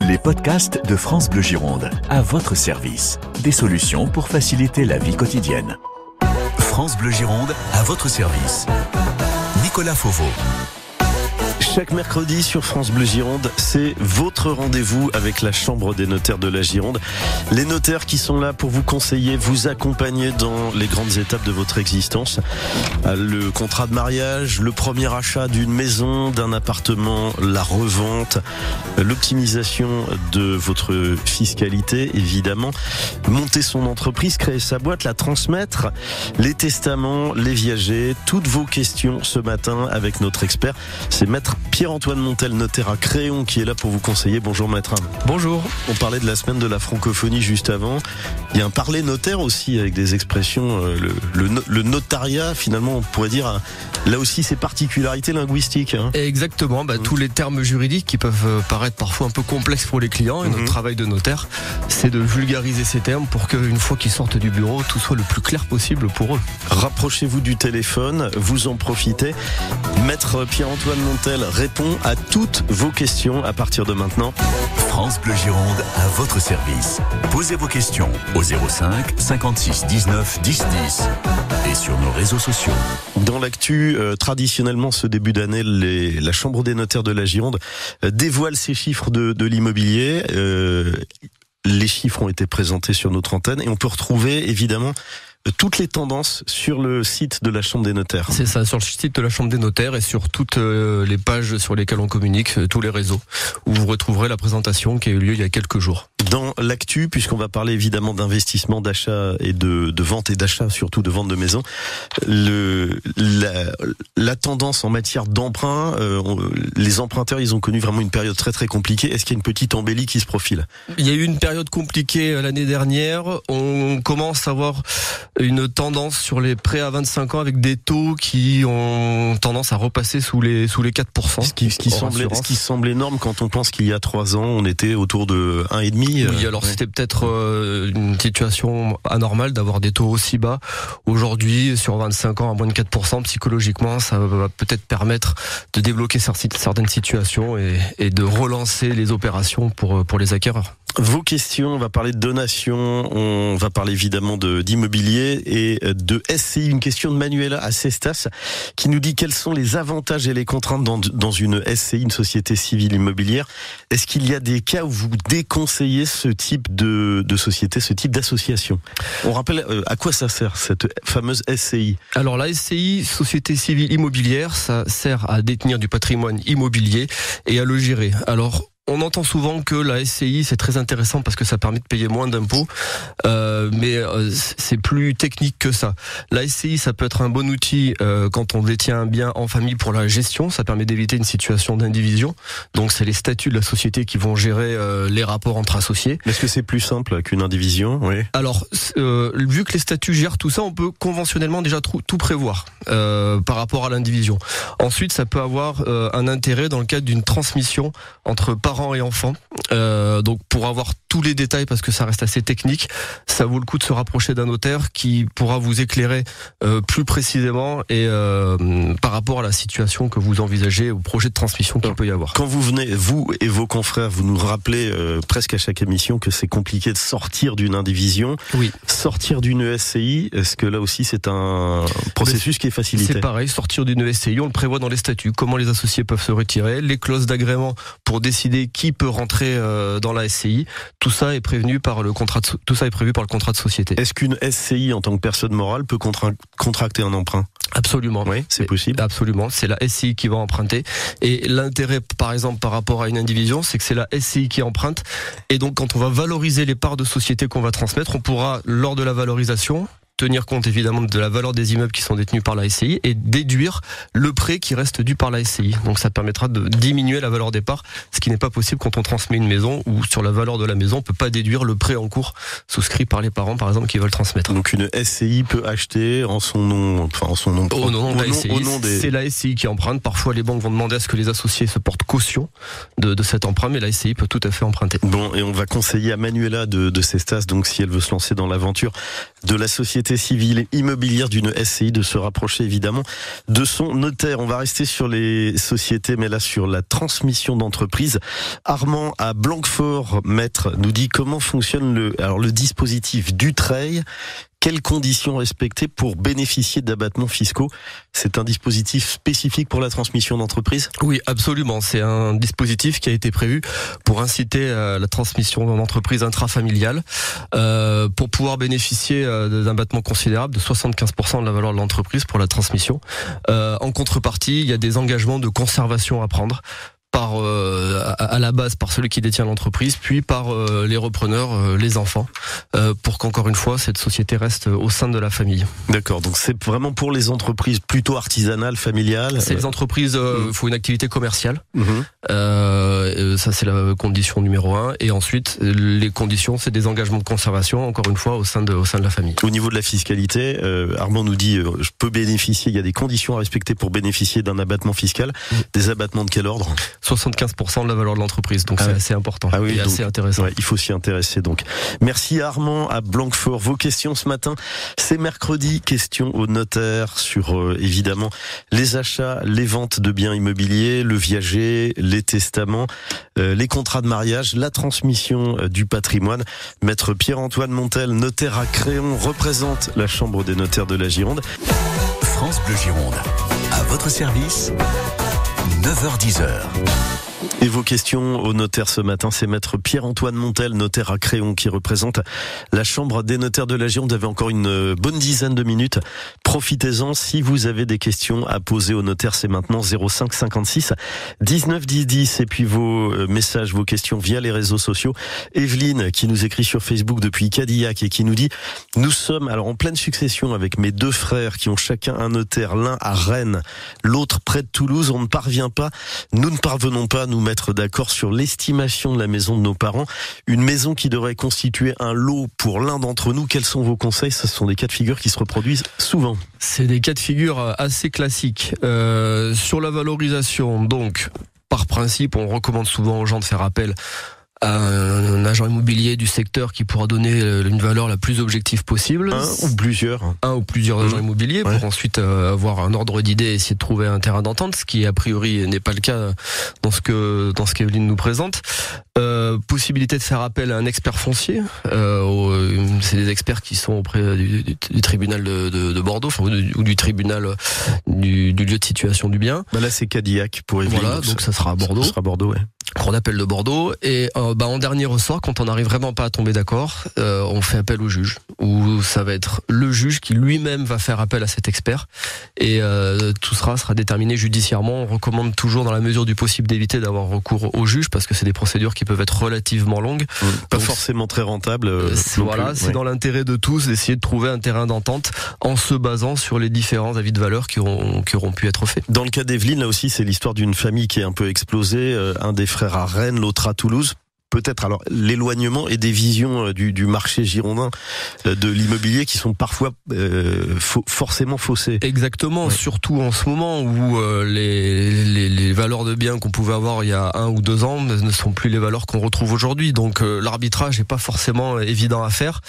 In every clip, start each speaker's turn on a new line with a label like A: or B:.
A: Les podcasts de France Bleu Gironde, à votre service. Des solutions pour faciliter la vie quotidienne. France Bleu Gironde, à votre service. Nicolas Fauveau.
B: Chaque mercredi sur France Bleu Gironde, c'est votre rendez-vous avec la Chambre des notaires de la Gironde. Les notaires qui sont là pour vous conseiller, vous accompagner dans les grandes étapes de votre existence. Le contrat de mariage, le premier achat d'une maison, d'un appartement, la revente, l'optimisation de votre fiscalité, évidemment. Monter son entreprise, créer sa boîte, la transmettre, les testaments, les viagers, toutes vos questions ce matin avec notre expert. C'est Maître Pierre-Antoine Montel, notaire à Créon, qui est là pour vous conseiller. Bonjour maître.
C: Bonjour.
B: On parlait de la semaine de la francophonie juste avant. Il y a un parler notaire aussi avec des expressions. Le notariat, finalement, on pourrait dire, là aussi, ses particularités linguistiques.
C: Exactement. Tous les termes juridiques qui peuvent paraître parfois un peu complexes pour les clients. Et notre travail de notaire, c'est de vulgariser ces termes pour qu'une fois qu'ils sortent du bureau, tout soit le plus clair possible pour eux.
B: Rapprochez-vous du téléphone, vous en profitez. Maître Pierre-Antoine Montel répond à toutes vos questions à partir de maintenant.
A: France Bleu Gironde, à votre service. Posez vos questions au 05 56 19 10 10 et sur nos réseaux sociaux.
B: Dans l'actu, traditionnellement, ce début d'année, la Chambre des notaires de la Gironde dévoile ses chiffres de l'immobilier. Les chiffres ont été présentés sur notre antenne et on peut retrouver évidemment toutes les tendances sur le site de la Chambre des notaires.
C: C'est ça, sur le site de la Chambre des notaires et sur toutes les pages sur lesquelles on communique, tous les réseaux, où vous retrouverez la présentation qui a eu lieu il y a quelques jours.
B: Dans l'actu, puisqu'on va parler évidemment d'investissement, d'achat et de vente et d'achat, surtout de vente de maison, la tendance en matière d'emprunt, les emprunteurs, ils ont connu vraiment une période très très compliquée. Est-ce qu'il y a une petite embellie qui se profile ?
C: Il y a eu une période compliquée l'année dernière. On commence à avoir une tendance sur les prêts à 25 ans avec des taux qui ont tendance à repasser sous les 4%. Ce
B: qui semble énorme quand on pense qu'il y a 3 ans, on était autour de 1,5.
C: Oui, alors c'était peut-être une situation anormale d'avoir des taux aussi bas. Aujourd'hui, sur 25 ans à moins de 4%, psychologiquement, ça va peut-être permettre de débloquer certaines situations et de relancer les opérations pour les acquéreurs.
B: Vos questions, on va parler de donation, on va parler évidemment d'immobilier et de SCI. Une question de Manuela à Cestas qui nous dit quels sont les avantages et les contraintes dans une SCI, une société civile immobilière. Est-ce qu'il y a des cas où vous déconseillez ce type de société, ce type d'association ? On rappelle à quoi ça sert cette fameuse SCI ?
C: Alors la SCI, société civile immobilière, ça sert à détenir du patrimoine immobilier et à le gérer. Alors on entend souvent que la SCI, c'est très intéressant parce que ça permet de payer moins d'impôts, mais c'est plus technique que ça. La SCI, ça peut être un bon outil quand on détient un bien en famille pour la gestion. Ça permet d'éviter une situation d'indivision. Donc, c'est les statuts de la société qui vont gérer les rapports entre associés.
B: Est-ce que c'est plus simple qu'une indivision ? Oui.
C: Alors, vu que les statuts gèrent tout ça, on peut conventionnellement déjà tout prévoir par rapport à l'indivision. Ensuite, ça peut avoir un intérêt dans le cadre d'une transmission entre parents et enfants. Donc pour avoir tous les détails, parce que ça reste assez technique, ça vaut le coup de se rapprocher d'un notaire qui pourra vous éclairer plus précisément et par rapport à la situation que vous envisagez, au projet de transmission qu'il peut y avoir.
B: Quand vous venez, vous et vos confrères, vous nous rappelez presque à chaque émission que c'est compliqué de sortir d'une indivision.
C: Oui.
B: Sortir d'une SCI, est-ce que là aussi c'est un processus qui est facilité ?
C: C'est pareil, sortir d'une SCI, on le prévoit dans les statuts, comment les associés peuvent se retirer, les clauses d'agrément pour décider qui peut rentrer dans la SCI. Tout ça est prévu par le contrat de société.
B: Est-ce qu'une SCI en tant que personne morale peut contracter un emprunt ?
C: Absolument.
B: Oui, c'est possible.
C: Absolument. C'est la SCI qui va emprunter. Et l'intérêt, par exemple, par rapport à une indivision, c'est que c'est la SCI qui emprunte. Et donc, quand on va valoriser les parts de société qu'on va transmettre, on pourra, lors de la valorisation, tenir compte évidemment de la valeur des immeubles qui sont détenus par la SCI et déduire le prêt qui reste dû par la SCI. Donc ça permettra de diminuer la valeur des parts, ce qui n'est pas possible quand on transmet une maison où sur la valeur de la maison, on peut pas déduire le prêt en cours souscrit par les parents par exemple qui veulent transmettre.
B: Donc une SCI peut acheter en son nom,
C: au nom de la SCI. C'est la SCI qui emprunte. Parfois les banques vont demander à ce que les associés se portent caution de cet emprunt, mais la SCI peut tout à fait emprunter.
B: Bon, et on va conseiller à Manuela de Cestas, donc si elle veut se lancer dans l'aventure de la société société civile immobilière d'une SCI de se rapprocher évidemment de son notaire. On va rester sur les sociétés, mais là sur la transmission d'entreprise. Armand à Blanquefort, maître, nous dit comment fonctionne le dispositif Dutreil. Quelles conditions respecter pour bénéficier d'abattements fiscaux? C'est un dispositif spécifique pour la transmission d'entreprise?
C: Oui, absolument. C'est un dispositif qui a été prévu pour inciter la transmission d'entreprise intrafamiliale, pour pouvoir bénéficier d'un abattement considérable de 75% de la valeur de l'entreprise pour la transmission. En contrepartie, il y a des engagements de conservation à prendre. À la base par celui qui détient l'entreprise, puis par les repreneurs, les enfants, pour qu'encore une fois cette société reste au sein de la famille.
B: D'accord, donc c'est vraiment pour les entreprises plutôt artisanales, familiales.
C: C'est les entreprises, il faut une activité commerciale. Ça c'est la condition numéro 1. Et ensuite les conditions, c'est des engagements de conservation, encore une fois au sein de la famille. Au
B: niveau de la fiscalité, Armand nous dit je peux bénéficier, il y a des conditions à respecter pour bénéficier d'un abattement fiscal. Des abattements de quel ordre?
C: 75% de la valeur de l'entreprise, donc c'est assez important et assez intéressant.
B: Ouais, il faut s'y intéresser donc. Merci Armand à Blanquefort. Vos questions ce matin, c'est mercredi, questions au notaire sur évidemment les achats, les ventes de biens immobiliers, le viager, les testaments, les contrats de mariage, la transmission du patrimoine. Maître Pierre-Antoine Montel, notaire à Créon, représente la Chambre des notaires de la Gironde.
A: France Bleu Gironde, à votre service, 9h-10h.
B: Et vos questions au notaire ce matin, c'est maître Pierre-Antoine Montel, notaire à Créon, qui représente la Chambre des notaires de la Gironde. Vous avez encore une bonne dizaine de minutes. Profitez-en. Si vous avez des questions à poser au notaire, c'est maintenant 05 56 19 10 10. Et puis vos messages, vos questions via les réseaux sociaux. Evelyne, qui nous écrit sur Facebook depuis Cadillac et qui nous dit: nous sommes alors en pleine succession avec mes deux frères qui ont chacun un notaire, l'un à Rennes, l'autre près de Toulouse. On ne parvient pas, nous ne parvenons pas à nous mettre d'accord sur l'estimation de la maison de nos parents. Une maison qui devrait constituer un lot pour l'un d'entre nous. Quels sont vos conseils? Ce sont des cas de figure qui se reproduisent souvent.
C: C'est des cas de figure assez classiques. Sur la valorisation, donc, par principe, on recommande souvent aux gens de faire appel à un agent immobilier du secteur qui pourra donner une valeur la plus objective possible.
B: Un ou plusieurs
C: agents immobiliers pour ensuite avoir un ordre d'idée et essayer de trouver un terrain d'entente, ce qui a priori n'est pas le cas dans ce qu'Evelyne nous présente. Possibilité de faire appel à un expert foncier. C'est des experts qui sont auprès du tribunal de Bordeaux, ou du tribunal du lieu de situation du bien.
B: Là c'est Cadillac pour Evelyne.
C: Voilà, donc ça sera à Bordeaux.
B: Ça sera Bordeaux, ouais.
C: Cour d'appel de Bordeaux. Et en dernier ressort, quand on n'arrive vraiment pas à tomber d'accord, on fait appel au juge, où ça va être le juge qui lui-même va faire appel à cet expert, et tout sera déterminé judiciairement. On recommande toujours, dans la mesure du possible, d'éviter d'avoir recours au juge, parce que c'est des procédures qui peuvent être relativement longues,
B: pas forcément très rentables.
C: C'est dans l'intérêt de tous d'essayer de trouver un terrain d'entente en se basant sur les différents avis de valeur qui auront pu être faits.
B: Dans le cas d'Evelyne, là aussi, c'est l'histoire d'une famille qui est un peu explosée. Un des frères à Rennes, l'autre à Toulouse. Peut-être alors l'éloignement et des visions du marché girondin de l'immobilier qui sont parfois forcément faussées.
C: Exactement, surtout en ce moment où les valeurs de biens qu'on pouvait avoir il y a 1 ou 2 ans ne sont plus les valeurs qu'on retrouve aujourd'hui. Donc l'arbitrage n'est pas forcément évident à faire.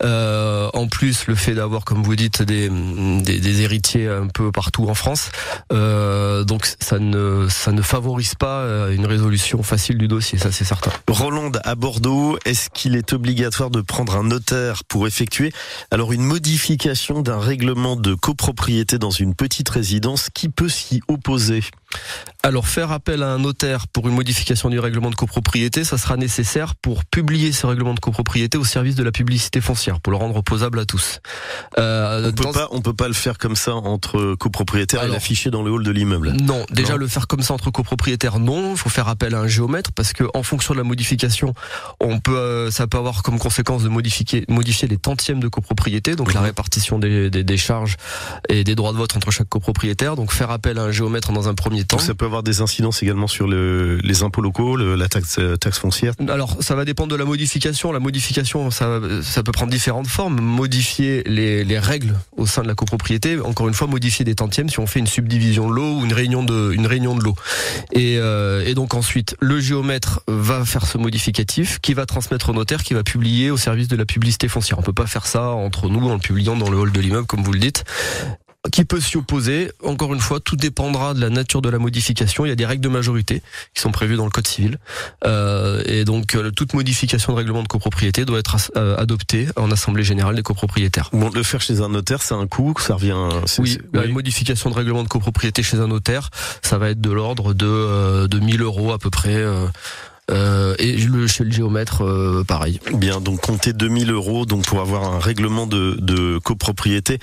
C: En plus, le fait d'avoir, comme vous dites, des héritiers un peu partout en France, donc ça ne favorise pas une résolution facile du dossier, ça c'est certain.
B: Roland à Bordeaux, est-ce qu'il est obligatoire de prendre un notaire pour effectuer alors une modification d'un règlement de copropriété dans une petite résidence? Qui peut s'y opposer?
C: Alors faire appel à un notaire pour une modification du règlement de copropriété, ça sera nécessaire pour publier ce règlement de copropriété au service de la publicité foncière, pour le rendre opposable à tous.
B: On peut pas le faire comme ça entre copropriétaires et l'afficher dans le hall de l'immeuble.
C: Non, déjà le faire comme ça entre copropriétaires, non. Il faut faire appel à un géomètre, parce que en fonction de la modification, ça peut avoir comme conséquence de modifier les tantièmes de copropriété, donc la répartition des charges et des droits de vote entre chaque copropriétaire. Donc faire appel à un géomètre dans un premier premier temps.
B: Donc ça peut avoir des incidences également sur les impôts locaux, la taxe foncière.
C: Alors ça va dépendre de la modification. La modification, ça peut prendre différentes formes. Modifier les règles au sein de la copropriété. Encore une fois, modifier des tantièmes si on fait une subdivision de lot ou une réunion de lot. Et donc ensuite, le géomètre va faire ce modificatif, qui va transmettre au notaire, qui va publier au service de la publicité foncière. On peut pas faire ça entre nous en le publiant dans le hall de l'immeuble, comme vous le dites. Qui peut s'y opposer? Encore une fois, tout dépendra de la nature de la modification. Il y a des règles de majorité qui sont prévues dans le code civil. Et donc, toute modification de règlement de copropriété doit être adoptée en assemblée générale des copropriétaires.
B: Bon, le faire chez un notaire, c'est un coût, ça revient...
C: Oui, une modification de règlement de copropriété chez un notaire, ça va être de l'ordre de 1000 € à peu près. Et chez le géomètre, pareil.
B: Bien, donc comptez 2000 € donc pour avoir un règlement de copropriété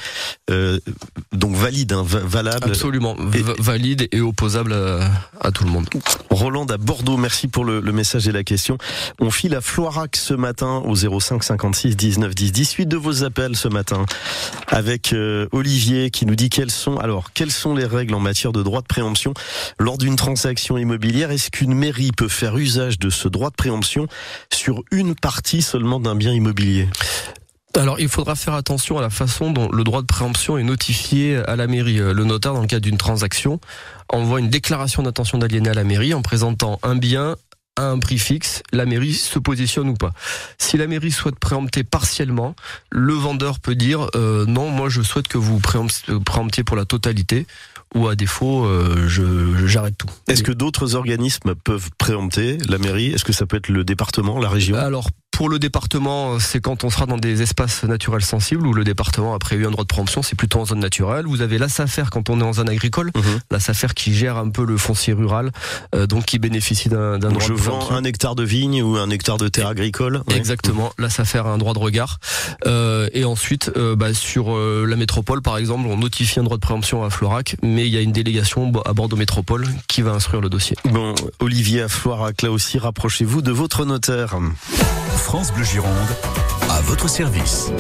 B: donc valide, valable.
C: Absolument, valide et opposable à tout le monde.
B: Roland à Bordeaux, merci pour le message et la question. On file à Floirac ce matin au 05 56 19 10 10. Suite de vos appels ce matin avec Olivier qui nous dit quelles sont les règles en matière de droit de préemption lors d'une transaction immobilière. Est-ce qu'une mairie peut faire usage de ce droit de préemption sur une partie seulement d'un bien immobilier?
C: Alors, il faudra faire attention à la façon dont le droit de préemption est notifié à la mairie. Le notaire, dans le cadre d'une transaction, envoie une déclaration d'intention d'aliéner à la mairie en présentant un bien à un prix fixe. La mairie se positionne ou pas. Si la mairie souhaite préempter partiellement, le vendeur peut dire non, moi je souhaite que vous préemptiez pour la totalité. Ou à défaut, j'arrête tout.
B: Est-ce que d'autres organismes peuvent préempter la mairie? Est-ce que ça peut être le département, la région? Alors,
C: pour le département, c'est quand on sera dans des espaces naturels sensibles où le département a prévu un droit de préemption, c'est plutôt en zone naturelle. Vous avez la SAFER quand on est en zone agricole, la SAFER qui gère un peu le foncier rural, donc qui bénéficie d'un droit de préemption. Je
B: vends un hectare de vigne ou un hectare de terre agricole.
C: Exactement, la SAFER a un droit de regard. Et ensuite, sur la métropole, par exemple, on notifie un droit de préemption à Floirac, mais il y a une délégation à Bordeaux Métropole qui va instruire le dossier.
B: Bon, Olivier à Floirac, là aussi, rapprochez-vous de votre notaire.
A: France Bleu Gironde, à votre service.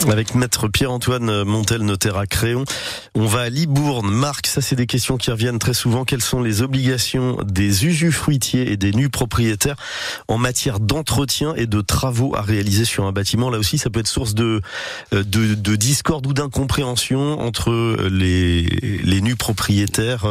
B: Avec maître Pierre-Antoine Montel, notaire à Créon. On va à Libourne. Marc, ça c'est des questions qui reviennent très souvent. Quelles sont les obligations des usufruitiers et des nus propriétaires en matière d'entretien et de travaux à réaliser sur un bâtiment? Là aussi, ça peut être source de discorde ou d'incompréhension entre les nus propriétaires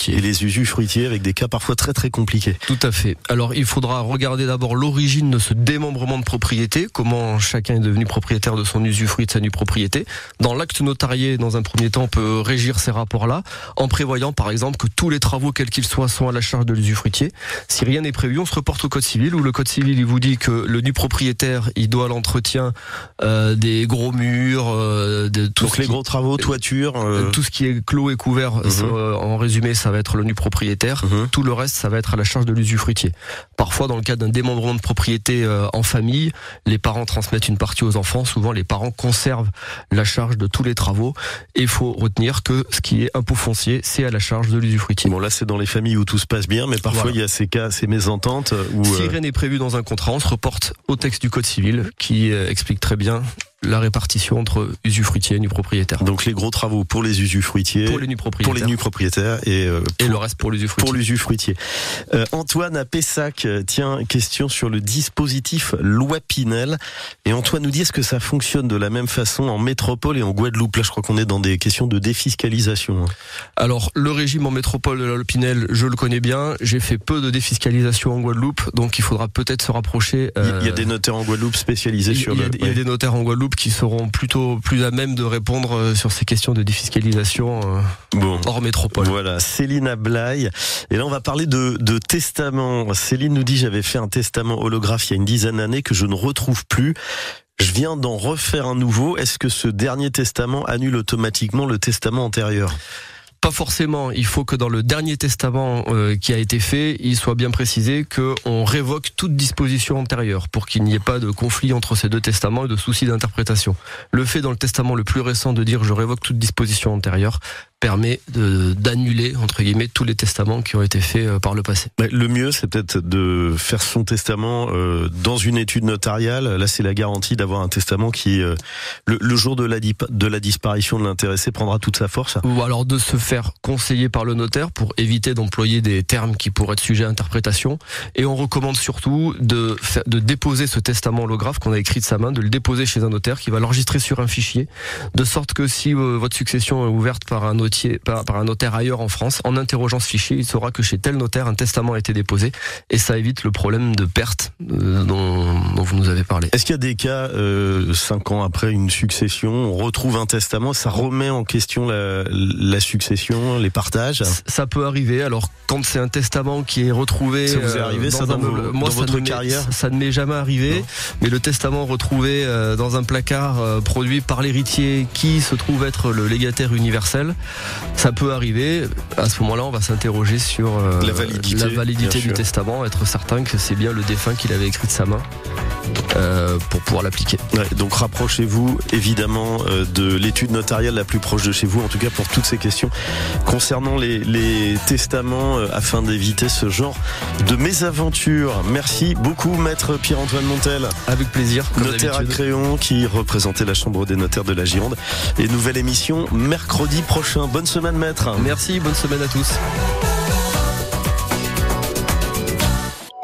C: et
B: les usufruitiers avec des cas parfois très très compliqués.
C: Tout à fait. Alors, il faudra regarder d'abord l'origine de ce démembrement de propriété, comment chacun est devenu propriétaire de son usufruit, de sa nue propriété. Dans l'acte notarié, dans un premier temps, on peut régir ces rapports-là en prévoyant, par exemple, que tous les travaux, quels qu'ils soient, sont à la charge de l'usufruitier. Si rien n'est prévu, on se reporte au code civil, où le code civil, il vous dit que le nu propriétaire, il doit l'entretien des gros murs,
B: donc les gros travaux, toiture,
C: tout ce qui est clos et couvert. En résumé, ça va être le nu propriétaire. Tout le reste, ça va être à la charge de l'usufruitier. Parfois, dans le cadre d'un démembrement de propriété en famille, les parents transmettent une partie aux enfants. Souvent, les parents conservent la charge de tous les travaux. Et il faut retenir que ce qui est impôt foncier, c'est à la charge de l'usufruitier.
B: Bon, là, c'est dans les familles où tout se passe bien, mais parfois, il y a ces cas, ces mésententes où...
C: Si rien n'est prévu dans un contrat, on se reporte au texte du code civil qui explique très bien la répartition entre usufruitiers et nus propriétaires.
B: Donc les gros travaux pour les usufruitiers,
C: pour les nus propriétaires,
B: et
C: le reste pour
B: l'usufruitier. Antoine à Pessac, tiens, question sur le dispositif loi Pinel. Et Antoine nous dit, est-ce que ça fonctionne de la même façon en métropole et en Guadeloupe? Là, je crois qu'on est dans des questions de défiscalisation.
C: Alors, le régime en métropole de la loi Pinel, je le connais bien. J'ai fait peu de défiscalisation en Guadeloupe, donc il faudra peut-être se rapprocher.
B: Il y a des notaires en Guadeloupe spécialisés sur le...
C: Il y a des notaires en Guadeloupe qui seront plutôt plus à même de répondre sur ces questions de défiscalisation hors métropole.
B: Voilà, Céline Ablaye. Et là, on va parler de testament. Céline nous dit, j'avais fait un testament holographe il y a une dizaine d'années que je ne retrouve plus. Je viens d'en refaire un nouveau. Est-ce que ce dernier testament annule automatiquement le testament antérieur ?
C: Pas forcément. Il faut que dans le dernier testament qui a été fait, il soit bien précisé qu'on révoque toute disposition antérieure pour qu'il n'y ait pas de conflit entre ces deux testaments et de soucis d'interprétation. Le fait dans le testament le plus récent de dire je révoque toute disposition antérieure permet d'annuler, entre guillemets, tous les testaments qui ont été faits par le passé.
B: Le mieux, c'est peut-être de faire son testament dans une étude notariale. Là, c'est la garantie d'avoir un testament qui, le jour de la disparition de l'intéressé, prendra toute sa force.
C: Ou alors de se faire conseiller par le notaire pour éviter d'employer des termes qui pourraient être sujets à interprétation. Et on recommande surtout de déposer ce testament holographe qu'on a écrit de sa main, de le déposer chez un notaire qui va l'enregistrer sur un fichier, de sorte que si votre succession est ouverte par un notaire ailleurs en France, en interrogeant ce fichier, il saura que chez tel notaire, un testament a été déposé, et ça évite le problème de perte dont vous nous avez parlé.
B: Est-ce qu'il y a des cas, 5 ans après une succession, on retrouve un testament, ça remet en question la succession, les partages? Ça
C: peut arriver. Alors, quand c'est un testament qui est retrouvé...
B: Ça vous est arrivé, dans votre carrière?
C: Ça ne m'est jamais arrivé, non. Mais le testament retrouvé dans un placard produit par l'héritier qui se trouve être le légataire universel, ça peut arriver. À ce moment-là, on va s'interroger sur la validité du testament, être certain que c'est bien le défunt qui l'avait écrit de sa main pour pouvoir l'appliquer.
B: Ouais, donc rapprochez-vous évidemment de l'étude notariale la plus proche de chez vous, en tout cas pour toutes ces questions concernant les testaments afin d'éviter ce genre de mésaventure. Merci beaucoup maître Pierre-Antoine Montel.
C: Avec plaisir.
B: Notaire à Créon qui représentait la Chambre des notaires de la Gironde. Et nouvelle émission mercredi prochain. Bonne semaine maître.
C: Merci, bonne semaine à tous.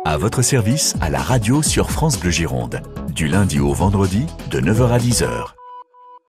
A: À votre service, à la radio sur France Bleu Gironde. Du lundi au vendredi, de 9h à 10h.